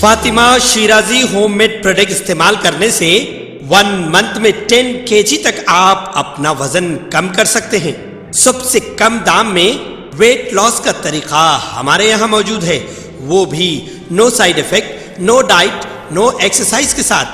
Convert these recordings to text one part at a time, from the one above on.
Fatima Shirazi home made product استعمال کرنے سے 1 منتھ میں 10 kg تک آپ اپنا وزن کم کر سکتے ہیں۔ سب سے کم دام میں ویٹ لاس کا طریقہ ہمارے یہاں موجود ہے، وہ بھی no side effect, no diet, no exercise کے ساتھ۔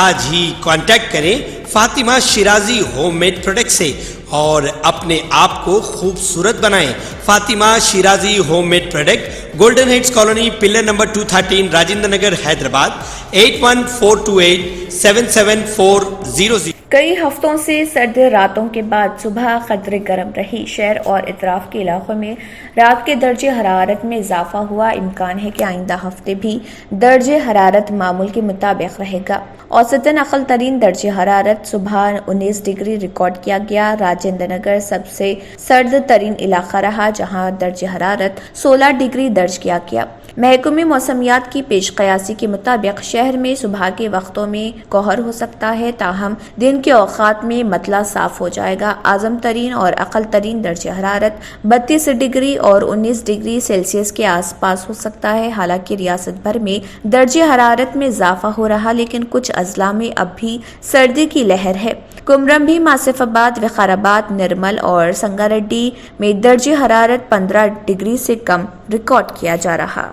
آج ہی کانٹیکٹ کریں Fatima Shirazi home made product سے اور اپنے آپ کو خوبصورت بنائیں۔ Fatima Shirazi home made product, golden heights colony, pillar number 213، Rajendra Nagar, Hyderabad, 8142877400۔ کئی ہفتوں سے سرد راتوں کے بعد صبح قدرے گرم رہی۔ شہر اور اطراف کے علاقوں میں رات کے درجہ حرارت میں اضافہ ہوا۔ امکان ہے کہ آئندہ ہفتے بھی درجہ حرارت معمول کے مطابق رہے گا۔ اوسطاً اقل ترین درجہ حرارت صبح 19 ڈگری ریکارڈ کیا گیا۔ راجندر نگر سب سے سرد ترین علاقہ رہا، جہاں درجہ حرارت 16 ڈگری درج کیا گیا۔ محکمہ موسمیات کی پیش قیاسی کے مطابق شہر میں صبح کے وقتوں میں کہر ہو سکتا ہے، تاہم دن کے اوقات میں مطلع صاف ہو جائے گا۔ اعظم ترین اور اقل ترین درجہ حرارت 32 ڈگری اور 19 ڈگری سیلسیس کے آس پاس ہو سکتا ہے۔ حالانکہ ریاست بھر میں درجہ حرارت میں اضافہ ہو رہا، لیکن کچھ اضلاع میں اب بھی سردی کی لہر ہے۔ کمرمبھی، آصف آباد، وقار آباد، نرمل اور سنگاریڈی میں درجہ حرارت 15 ڈگری سے کم ریکارڈ کیا جا رہا۔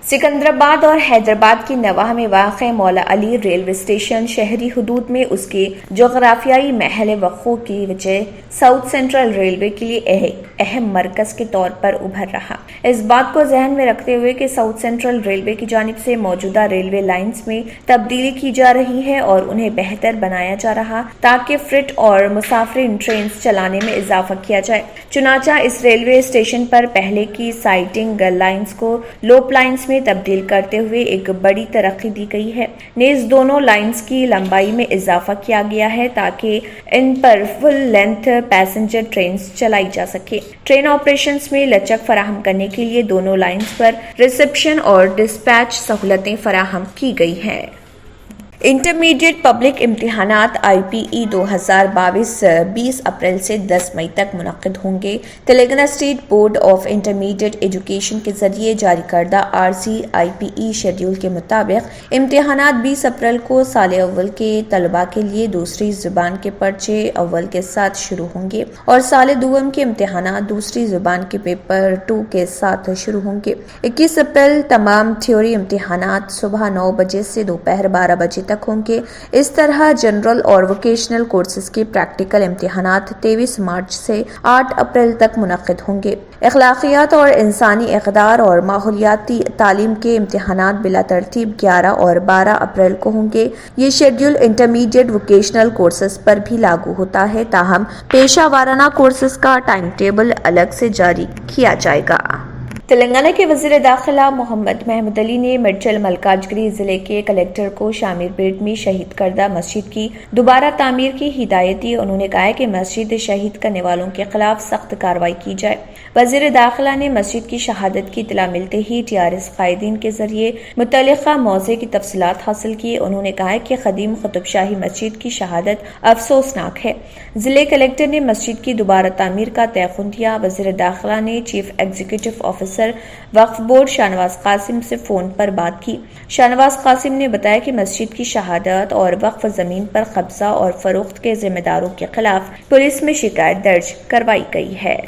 سکندرآباد اور حیدرآباد کی نواح میں واقع مولا علی ریلوے اسٹیشن شہری حدود میں اس کے جغرافیائی محل وقوع کی وجہ ساؤتھ سینٹرل ریلوے کے لیے ایک اہم مرکز کے طور پر ابھر رہا۔ اس بات کو ذہن میں رکھتے ہوئے کہ ساؤتھ سینٹرل ریلوے کی جانب سے موجودہ ریلوے لائنز میں تبدیلی کی جا رہی ہے اور انہیں بہتر بنایا جا رہا تاکہ فریٹ اور مسافرین ٹرینز چلانے میں اضافہ کیا جائے، چنانچہ اس ریلوے اسٹیشن پر پہلے کی سائٹنگ لائنز کو لوپ لائنز میں تبدیل کرتے ہوئے ایک بڑی ترقی دی گئی ہے۔ نیز دونوں لائنز کی لمبائی میں اضافہ کیا گیا ہے تاکہ ان پر فل لینتھ پیسنجر ٹرینز چلائی جا سکے۔ ٹرین آپریشنز میں لچک فراہم کرنے کے لیے دونوں لائنز پر ریسیپشن اور ڈسپیچ سہولتیں فراہم کی گئی ہیں۔ انٹرمیڈیٹ پبلک امتحانات IPE 2022 20 اپریل سے 10 مئی تک منعقد ہوں گے۔ Telangana state board of intermediate education کے ذریعے جاری کردہ RC-IPE شیڈول کے مطابق امتحانات 20 اپریل کو سال اول کے طلباء کے لیے دوسری زبان کے پرچے اول کے ساتھ شروع ہوں گے اور سال دوم کے امتحانات دوسری زبان کے پیپر 2 کے ساتھ شروع ہوں گے۔ 21 اپریل تمام تھیوری امتحانات صبح 9 بجے سے دوپہر 12 بجے تک ہوں گے۔ اس طرح جنرل اور ووکیشنل کورسز کے پریکٹیکل امتحانات 23 مارچ سے 8 اپریل تک منعقد ہوں گے۔ اخلاقیات اور انسانی اقدار اور ماحولیاتی تعلیم کے امتحانات بلا ترتیب 11 اور 12 اپریل کو ہوں گے۔ یہ شیڈول انٹرمیڈیٹ ووکیشنل کورسز پر بھی لاگو ہوتا ہے، تاہم پیشہ وارانہ کورسز کا ٹائم ٹیبل الگ سے جاری کیا جائے گا۔ تلنگانہ کے وزیر داخلہ محمد محمود علی نے میڈچل ملکاجگری ضلع کے کلکٹر کو شامر پیٹ میں شہید کردہ مسجد کی دوبارہ تعمیر کی ہدایت دی۔ انہوں نے کہا کہ مسجد شہید کرنے والوں کے خلاف سخت کارروائی کی جائے۔ وزیر داخلہ نے مسجد کی شہادت کی اطلاع ملتے ہی TRS قائدین کے ذریعے متعلقہ موضوع کی تفصیلات حاصل کی۔ انہوں نے کہا کہ قدیم قطب شاہی مسجد کی شہادت افسوسناک ہے۔ ضلع کلکٹر نے مسجد کی دوبارہ تعمیر کا تیقن دیا۔ وزیر داخلہ نے چیف ایگزیکٹو آفیسر وقف بورڈ شاہنواز قاسم سے فون پر بات کی۔ شاہنواز قاسم نے بتایا کہ مسجد کی شہادت اور وقف زمین پر قبضہ اور فروخت کے ذمہ داروں کے خلاف پولیس میں شکایت درج کروائی گئی ہے۔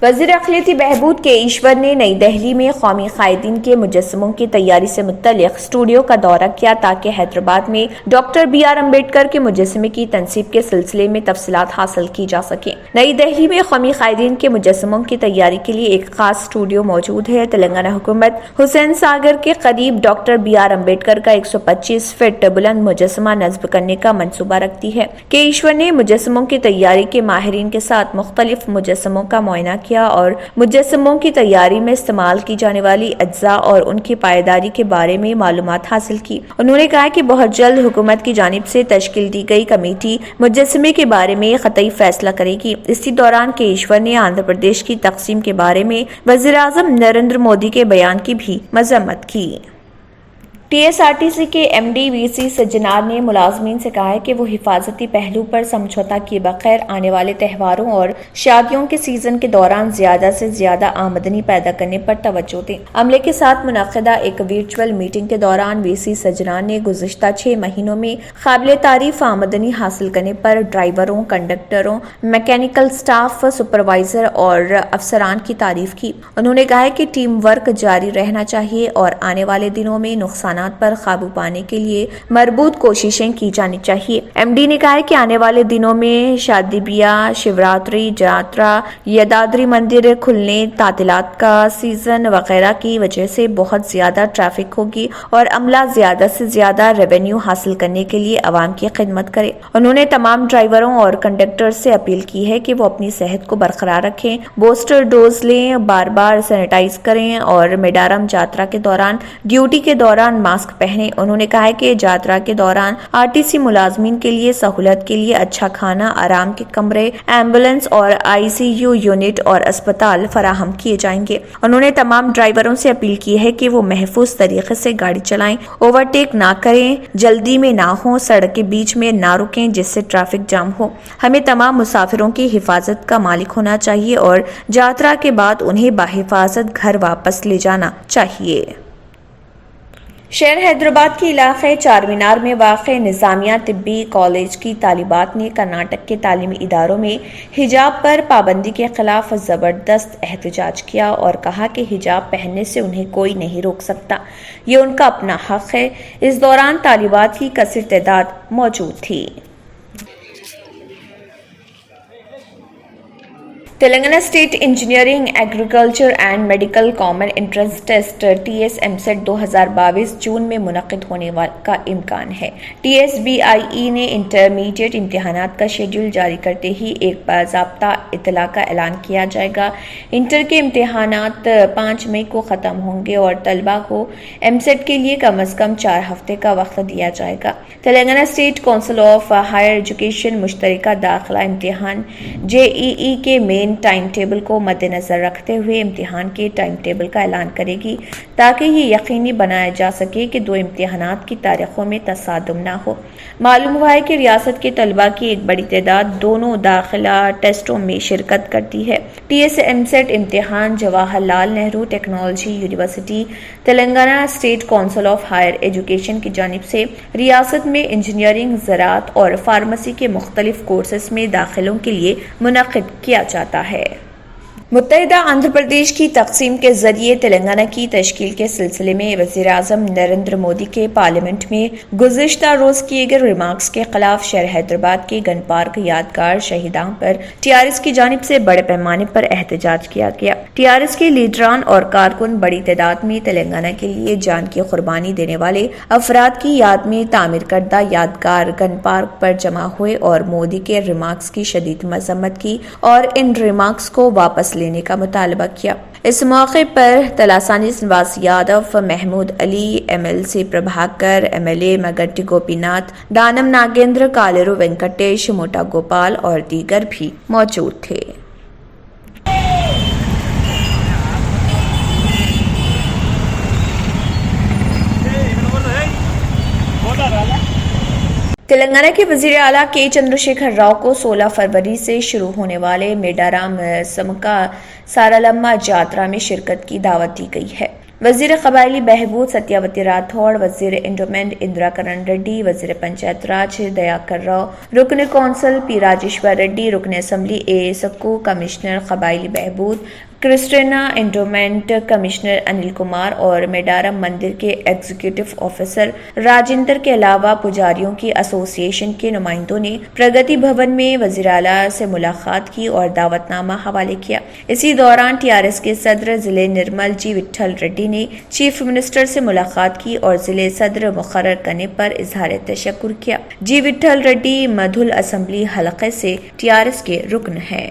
وزیر اقلیتی بہبود کے ایشور نے نئی دہلی میں قومی قائدین کے مجسموں کی تیاری سے متعلق اسٹوڈیو کا دورہ کیا تاکہ حیدرآباد میں ڈاکٹر BR امبیڈکر کے مجسمے کی تنصیب کے سلسلے میں تفصیلات حاصل کی جا سکیں۔ نئی دہلی میں قومی قائدین کے مجسموں کی تیاری کے لیے ایک خاص اسٹوڈیو موجود ہے۔ تلنگانہ حکومت حسین ساگر کے قریب ڈاکٹر BR امبیڈکر کا 125 فٹ بلند مجسمہ نصب کرنے کا منصوبہ رکھتی ہے۔ کے ایشور نے مجسموں کی تیاری کے ماہرین کے ساتھ مختلف مجسموں کا معائنہ کیا اور مجسموں کی تیاری میں استعمال کی جانے والی اجزاء اور ان کی پائیداری کے بارے میں معلومات حاصل کی۔ انہوں نے کہا کہ بہت جلد حکومت کی جانب سے تشکیل دی گئی کمیٹی مجسمے کے بارے میں قطعی فیصلہ کرے گی۔ اسی دوران کے ایشور نے آندھرا پردیش کی تقسیم کے بارے میں وزیر اعظم نریندر مودی کے بیان کی بھی مذمت کی۔ TSRTC کے MD VC سجنار نے ملازمین سے کہا ہے کہ وہ حفاظتی پہلو پر سمجھوتہ کیے بغیر آنے والے تہواروں اور شادیوں کے سیزن کے دوران زیادہ سے زیادہ آمدنی پیدا کرنے پر توجہ دیں۔ عملے کے ساتھ منعقدہ ایک ورچوئل میٹنگ کے دوران VC سجنار نے گزشتہ 6 مہینوں میں قابل تعریف آمدنی حاصل کرنے پر ڈرائیوروں، کنڈکٹروں، میکینیکل سٹاف، سپروائزر اور افسران کی تعریف کی۔ انہوں نے کہا کہ ٹیم ورک جاری رہنا چاہیے اور آنے والے دنوں میں نقصانات پر قابو پانے کے لیے مربوط کوششیں کی جانی چاہیے۔ MD نے کہا کہ آنے والے دنوں میں شادی بیاہ، شیوراتری، جاترا، یدادری مندر کھلنے، تعطیلات کا سیزن وغیرہ کی وجہ سے بہت زیادہ ٹریفک ہوگی اور عملہ زیادہ سے زیادہ ریونیو حاصل کرنے کے لیے عوام کی خدمت کرے۔ انہوں نے تمام ڈرائیوروں اور کنڈکٹر سے اپیل کی ہے کہ وہ اپنی صحت کو برقرار رکھیں، بوسٹر ڈوز لیں، بار بار سینیٹائز کریں اور میڈارم جاترا کے دوران ڈیوٹی کے دوران ماسک پہنیں۔ انہوں نے کہا کہ جاترا کے دوران RTC ملازمین کے لیے سہولت کے لیے اچھا کھانا، آرام کے کمرے، ایمبولینس اور ICU یونٹ اور اسپتال فراہم کیے جائیں گے۔ انہوں نے تمام ڈرائیوروں سے اپیل کی ہے کہ وہ محفوظ طریقے سے گاڑی چلائیں، اوورٹیک نہ کریں، جلدی میں نہ ہوں، سڑک کے بیچ میں نہ رکیں جس سے ٹریفک جام ہو۔ ہمیں تمام مسافروں کی حفاظت کا مالک ہونا چاہیے اور جاترا کے بعد انہیں بحفاظت گھر واپس لے جانا چاہیے۔ شہر حیدرآباد کے علاقے چار مینار میں واقع نظامیہ طبی کالج کی طالبات نے کرناٹک کے تعلیمی اداروں میں حجاب پر پابندی کے خلاف زبردست احتجاج کیا اور کہا کہ حجاب پہننے سے انہیں کوئی نہیں روک سکتا، یہ ان کا اپنا حق ہے۔ اس دوران طالبات کی کثیر تعداد موجود تھی۔ Telangana state engineering, agriculture and medical common entrance test TSMCET 2022 جون میں منعقد ہونے کا امکان ہے۔ TSBIE نے انٹرمیڈیٹ امتحانات کا شیڈول جاری کرتے ہی ایک باضابطہ اطلاع کا اعلان کیا جائے گا۔ انٹر کے امتحانات 5 مئی کو ختم ہوں گے اور طلبہ کو MCET کے لیے کم از کم 4 ہفتے کا وقت دیا جائے گا۔ Telangana state council of higher education مشترکہ داخلہ امتحان JEE کے مین ٹائم ٹیبل کو مد نظر رکھتے ہوئے امتحان کے ٹائم ٹیبل کا اعلان کرے گی تاکہ یہ یقینی بنایا جا سکے کہ 2 امتحانات کی تاریخوں میں تصادم نہ ہو۔ معلوم ہوا ہے کہ ریاست کے طلبہ کی ایک بڑی تعداد دونوں داخلہ ٹیسٹوں میں شرکت کرتی ہے۔ TSMCET امتحان Jawaharlal Nehru technology university, Telangana state council of higher education کی جانب سے ریاست میں انجینئرنگ، زراعت اور فارمیسی کے مختلف کورسز میں داخلوں کے لیے منعقد کیا جاتا ہے۔ متحدہ آندھرا پردیش کی تقسیم کے ذریعے تلنگانہ کی تشکیل کے سلسلے میں وزیر اعظم نریندر مودی کے پارلیمنٹ میں گزشتہ روز کیے گئے ریمارکس کے خلاف شہر حیدرآباد کے گن پارک یادگار شہیدان پر TRS کی جانب سے بڑے پیمانے پر احتجاج کیا گیا۔ TRS کے لیڈران اور کارکن بڑی تعداد میں تلنگانہ کے لیے جان کی قربانی دینے والے افراد کی یاد میں تعمیر کردہ یادگار گن پارک پر جمع ہوئے اور مودی کے ریمارکس کی شدید مذمت کی اور ان ریمارکس کو واپس لینے کا مطالبہ کیا۔ اس موقع پر تلاسانی نواس یادو، محمود علی، MLC پربھاکر، MLA مگٹی گوپی ناتھ، دانم ناگیندر، کالرو وینکٹیش، موٹا گوپال اور دیگر بھی موجود تھے۔ تلنگانہ کے وزیر اعلیٰ کے چندرشیکھر راؤ کو 16 فروری سے شروع ہونے والے میڈارام سمکا سارالما جاترا میں شرکت کی دعوت دی گئی ہے۔ وزیر قبائلی بہبود ستیاوتی راتھوڑ، وزیر انڈومنٹ اندرا کرن ریڈی، وزیر پنچایت راج دیاکر راؤ، رکن کونسل P راجیشور ریڈی، رکن اسمبلی A سکو، کمشنر قبائلی بہبود Christina, endowment commissioner Anil Kumar اور میڈارم مندر کے ایگزیکٹو آفیسر راجندر کے علاوہ پجاریوں کی ایسوسی ایشن کے نمائندوں نے پرگتی بھون میں وزیر اعلیٰ سے ملاقات کی اور دعوت نامہ حوالے کیا۔ اسی دوران TRS کے صدر ضلع نرمل جی وٹھل ریڈی نے چیف منسٹر سے ملاقات کی اور ضلع صدر مقرر کرنے پر اظہار تشکر کیا۔ جی وٹھل ریڈی مدھول اسمبلی حلقے سے TRS کے رکن ہیں۔